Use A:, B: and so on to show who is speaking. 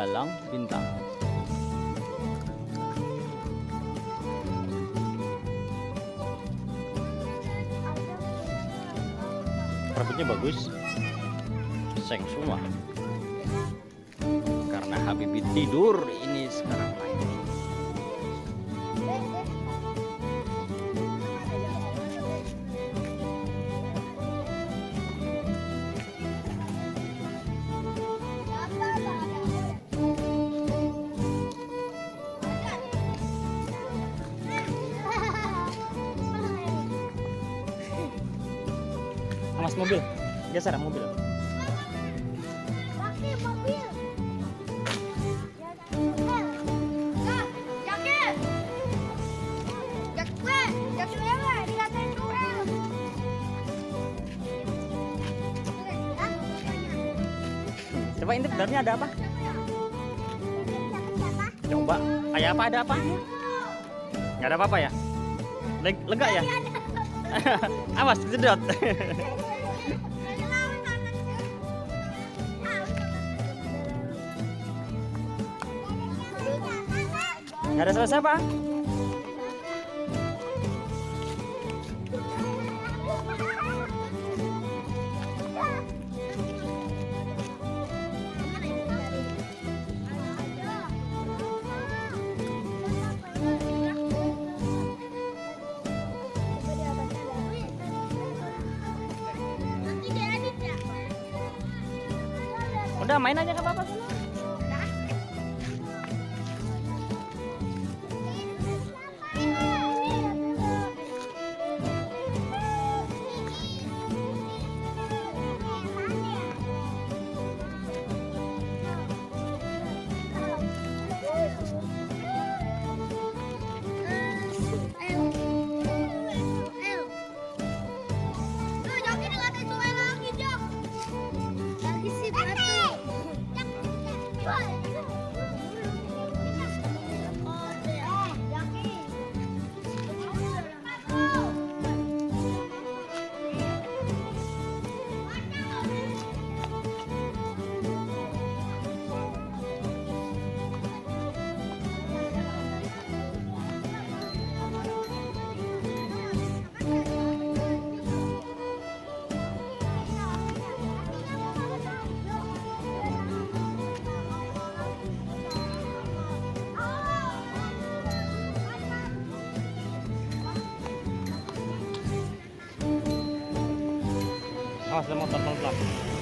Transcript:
A: Galang Bintang. Rambutnya bagus, seng semua. Karena Habibie tidur ini sekarang main. Mas mobil, geser mobil. Coba ini sebenarnya ada apa? Coba, kayak apa, ada apa? Nggak ada apa-apa ya? Lega ya? Awas, sedot. Nggak ada selesai, Pak? Udah main aja, nggak apa-apa. Awas, ada motor pelan-pelan.